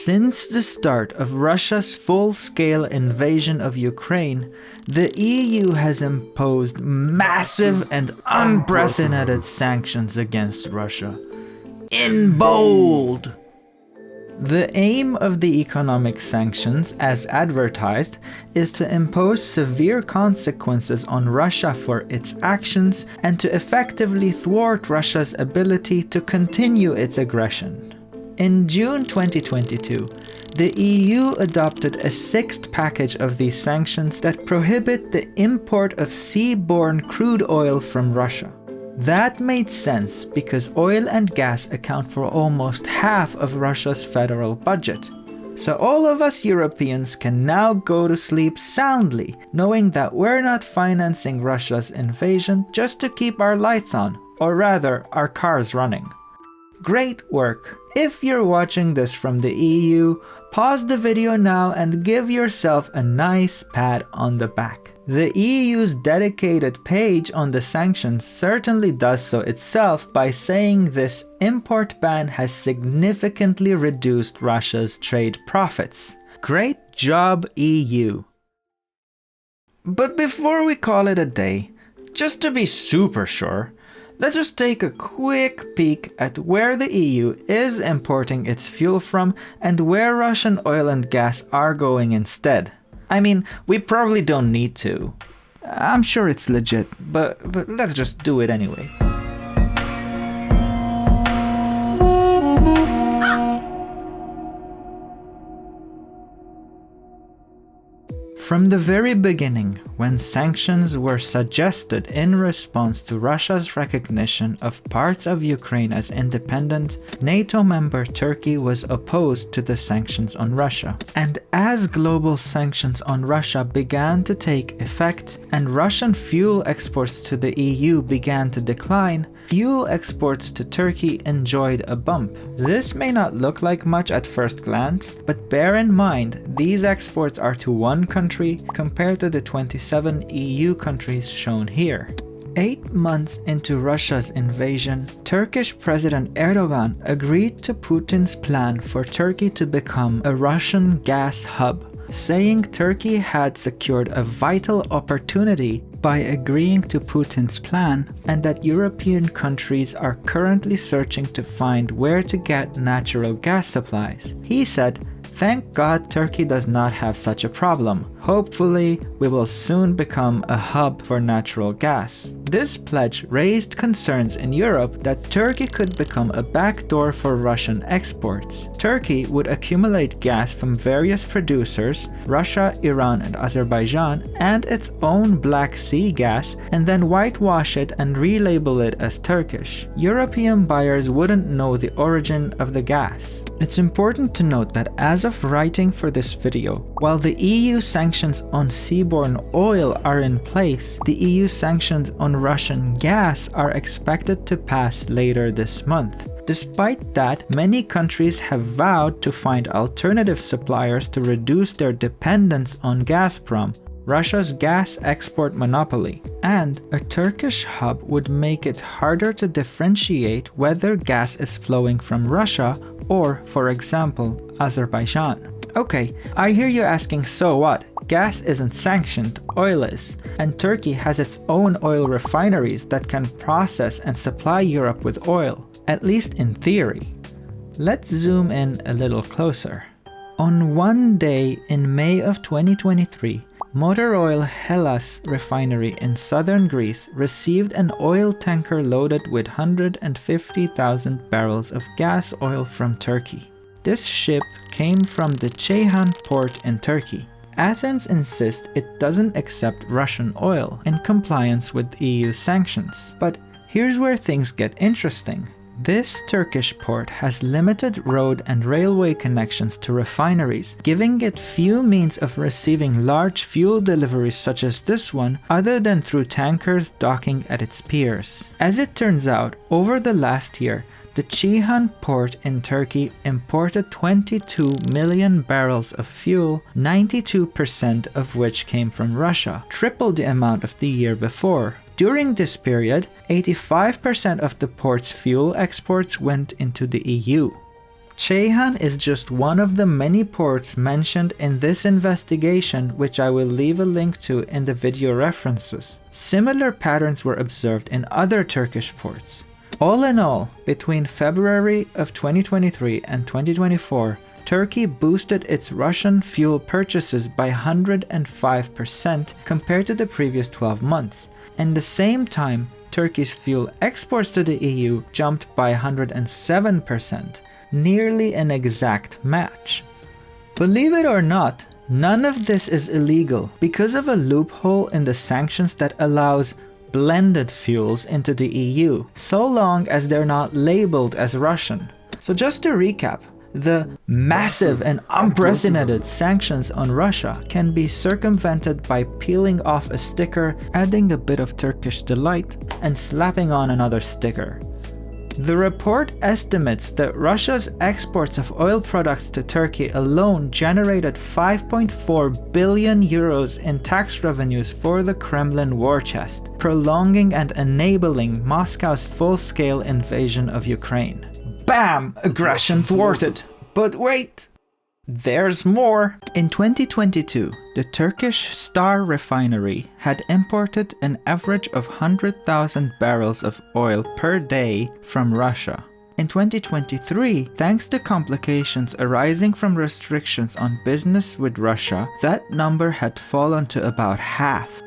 Since the start of Russia's full-scale invasion of Ukraine, the EU has imposed massive and unprecedented sanctions against Russia. In bold! The aim of the economic sanctions, as advertised, is to impose severe consequences on Russia for its actions and to effectively thwart Russia's ability to continue its aggression. In June 2022, the EU adopted a sixth package of these sanctions that prohibit the import of seaborne crude oil from Russia. That made sense because oil and gas account for almost half of Russia's federal budget. So all of us Europeans can now go to sleep soundly, knowing that we're not financing Russia's invasion just to keep our lights on, or rather, our cars running. Great work! If you're watching this from the EU, pause the video now and give yourself a nice pat on the back. The EU's dedicated page on the sanctions certainly does so itself by saying this import ban has significantly reduced Russia's trade profits. Great job, EU! But before we call it a day, just to be super sure, let's just take a quick peek at where the EU is importing its fuel from and where Russian oil and gas are going instead. I mean, we probably don't need to. I'm sure it's legit, but let's just do it anyway. From the very beginning, when sanctions were suggested in response to Russia's recognition of parts of Ukraine as independent, NATO member Turkey was opposed to the sanctions on Russia. And as global sanctions on Russia began to take effect and Russian fuel exports to the EU began to decline, fuel exports to Turkey enjoyed a bump. This may not look like much at first glance, but bear in mind these exports are to one country compared to the 27 EU countries shown here. 8 months into Russia's invasion, Turkish President Erdogan agreed to Putin's plan for Turkey to become a Russian gas hub, saying Turkey had secured a vital opportunity by agreeing to Putin's plan and that European countries are currently searching to find where to get natural gas supplies. He said, "Thank God Turkey does not have such a problem. Hopefully, we will soon become a hub for natural gas." This pledge raised concerns in Europe that Turkey could become a backdoor for Russian exports. Turkey would accumulate gas from various producers, Russia, Iran, and Azerbaijan, and its own Black Sea gas, and then whitewash it and relabel it as Turkish. European buyers wouldn't know the origin of the gas. It's important to note that as of writing for this video, while the EU sanctions on seaborne oil are in place, the EU sanctions on Russian gas are expected to pass later this month. Despite that, many countries have vowed to find alternative suppliers to reduce their dependence on Gazprom, Russia's gas export monopoly, and a Turkish hub would make it harder to differentiate whether gas is flowing from Russia or, for example, Azerbaijan. Okay, I hear you asking, so what? Gas isn't sanctioned, oil is, and Turkey has its own oil refineries that can process and supply Europe with oil, at least in theory. Let's zoom in a little closer. On one day in May of 2023, Motor Oil Hellas refinery in southern Greece received an oil tanker loaded with 150,000 barrels of gas oil from Turkey. This ship came from the Ceyhan port in Turkey. Athens insists it doesn't accept Russian oil in compliance with EU sanctions. But here's where things get interesting. This Turkish port has limited road and railway connections to refineries, giving it few means of receiving large fuel deliveries such as this one other than through tankers docking at its piers. As it turns out, over the last year, the Ceyhan port in Turkey imported 22 million barrels of fuel, 92% of which came from Russia, triple the amount of the year before. During this period, 85% of the port's fuel exports went into the EU. Ceyhan is just one of the many ports mentioned in this investigation, which I will leave a link to in the video references. Similar patterns were observed in other Turkish ports. All in all, between February of 2023 and 2024, Turkey boosted its Russian fuel purchases by 105% compared to the previous 12 months. In the same time, Turkey's fuel exports to the EU jumped by 107%, nearly an exact match. Believe it or not, none of this is illegal because of a loophole in the sanctions that allows blended fuels into the EU, so long as they're not labeled as Russian. So just to recap, the massive and unprecedented sanctions on Russia can be circumvented by peeling off a sticker, adding a bit of Turkish delight, and slapping on another sticker. The report estimates that Russia's exports of oil products to Turkey alone generated 5.4 billion euros in tax revenues for the Kremlin war chest, prolonging and enabling Moscow's full-scale invasion of Ukraine. Bam! Aggression thwarted. But wait! There's more! In 2022, the Turkish Star refinery had imported an average of 100,000 barrels of oil per day from Russia. In 2023, thanks to complications arising from restrictions on business with Russia, that number had fallen to about half.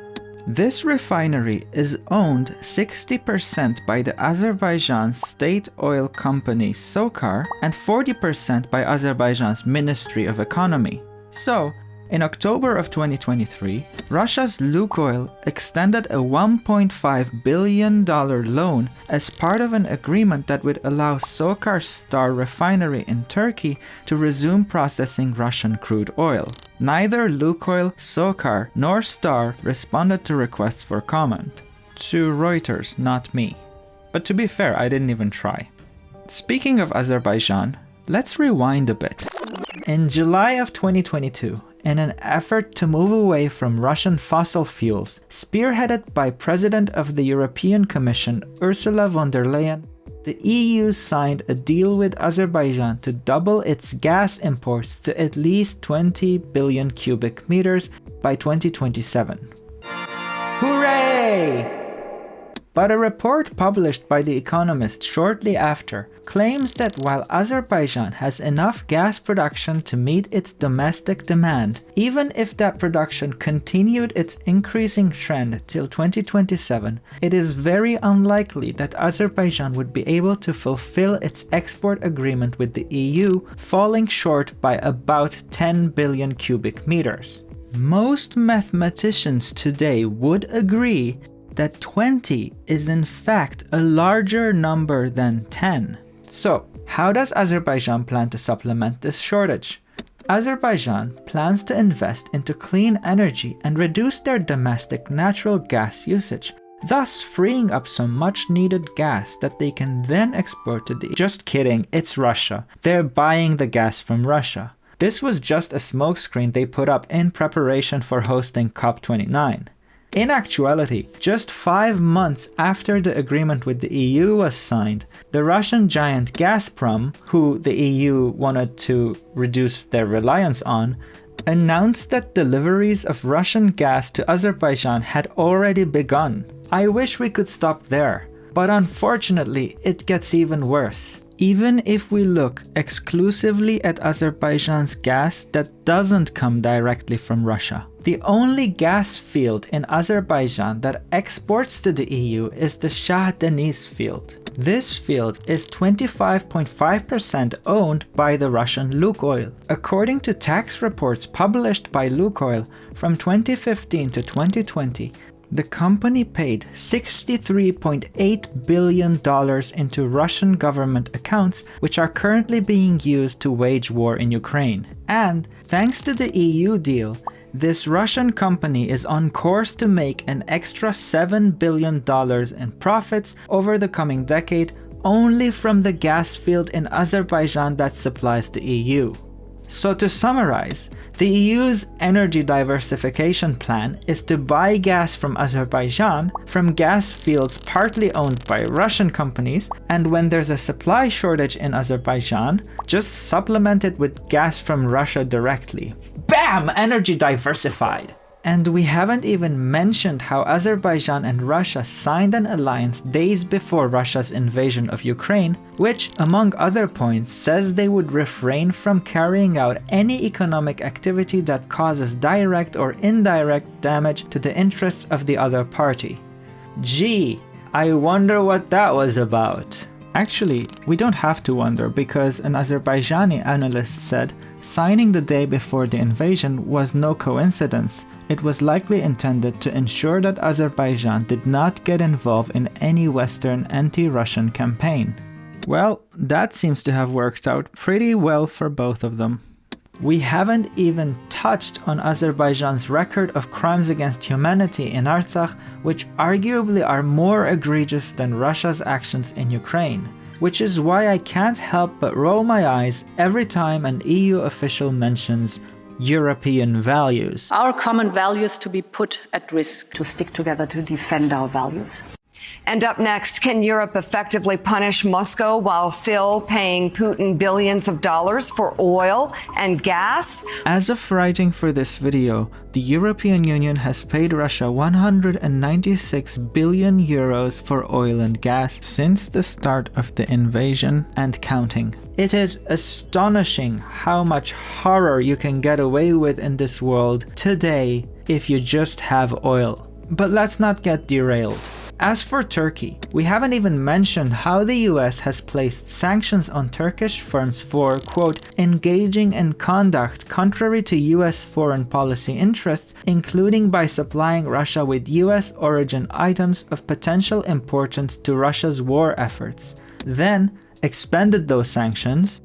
This refinery is owned 60% by the Azerbaijan state oil company SOCAR and 40% by Azerbaijan's Ministry of Economy. So, in October of 2023, Russia's Lukoil extended a $1.5 billion loan as part of an agreement that would allow SOCAR's Star refinery in Turkey to resume processing Russian crude oil. Neither Lukoil, SOCAR, nor Star responded to requests for comment. To Reuters, not me. But to be fair, I didn't even try. Speaking of Azerbaijan, let's rewind a bit. In July of 2022, in an effort to move away from Russian fossil fuels, spearheaded by President of the European Commission Ursula von der Leyen, the EU signed a deal with Azerbaijan to double its gas imports to at least 20 billion cubic meters by 2027. Hooray! But a report published by The Economist shortly after claims that while Azerbaijan has enough gas production to meet its domestic demand, even if that production continued its increasing trend till 2027, it is very unlikely that Azerbaijan would be able to fulfill its export agreement with the EU, falling short by about 10 billion cubic meters. Most mathematicians today would agree that 20 is in fact a larger number than 10. So, how does Azerbaijan plan to supplement this shortage? Azerbaijan plans to invest into clean energy and reduce their domestic natural gas usage, thus freeing up some much needed gas that they can then export to the... Just kidding, it's Russia. They're buying the gas from Russia. This was just a smokescreen they put up in preparation for hosting COP29. In actuality, just 5 months after the agreement with the EU was signed, the Russian giant Gazprom, who the EU wanted to reduce their reliance on, announced that deliveries of Russian gas to Azerbaijan had already begun. I wish we could stop there, but unfortunately it gets even worse. Even if we look exclusively at Azerbaijan's gas that doesn't come directly from Russia, the only gas field in Azerbaijan that exports to the EU is the Shah Deniz field. This field is 25.5% owned by the Russian Lukoil. According to tax reports published by Lukoil from 2015 to 2020, the company paid $63.8 billion into Russian government accounts, which are currently being used to wage war in Ukraine. And thanks to the EU deal, this Russian company is on course to make an extra $7 billion in profits over the coming decade only from the gas field in Azerbaijan that supplies the EU. So to summarize, the EU's energy diversification plan is to buy gas from Azerbaijan from gas fields partly owned by Russian companies, and when there's a supply shortage in Azerbaijan, just supplement it with gas from Russia directly. Bam! Energy diversified! And we haven't even mentioned how Azerbaijan and Russia signed an alliance days before Russia's invasion of Ukraine, which, among other points, says they would refrain from carrying out any economic activity that causes direct or indirect damage to the interests of the other party. Gee, I wonder what that was about. Actually, we don't have to wonder, because an Azerbaijani analyst said signing the day before the invasion was no coincidence. It was likely intended to ensure that Azerbaijan did not get involved in any Western anti-Russian campaign. Well, that seems to have worked out pretty well for both of them. We haven't even touched on Azerbaijan's record of crimes against humanity in Artsakh, which arguably are more egregious than Russia's actions in Ukraine, which is why I can't help but roll my eyes every time an EU official mentions European values. Our common values to be put at risk. To stick together to defend our values. And up next, can Europe effectively punish Moscow while still paying Putin billions of dollars for oil and gas? As of writing for this video, the European Union has paid Russia 196 billion euros for oil and gas since the start of the invasion and counting. It is astonishing how much horror you can get away with in this world today if you just have oil. But let's not get derailed. As for Turkey, we haven't even mentioned how the US has placed sanctions on Turkish firms for, quote, engaging in conduct contrary to US foreign policy interests, including by supplying Russia with US origin items of potential importance to Russia's war efforts. Then expended those sanctions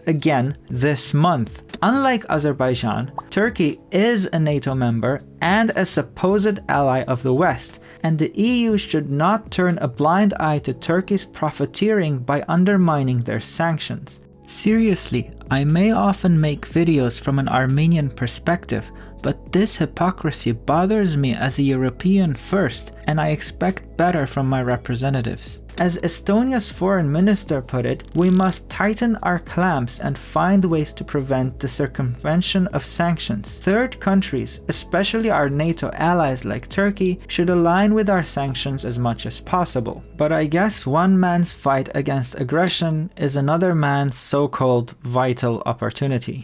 again this month. Unlike Azerbaijan, Turkey is a NATO member and a supposed ally of the West, and the EU should not turn a blind eye to Turkey's profiteering by undermining their sanctions. Seriously, I may often make videos from an Armenian perspective, but this hypocrisy bothers me as a European first, and I expect better from my representatives. As Estonia's foreign minister put it, we must tighten our clamps and find ways to prevent the circumvention of sanctions. Third countries, especially our NATO allies like Turkey, should align with our sanctions as much as possible. But I guess one man's fight against aggression is another man's so-called vital opportunity.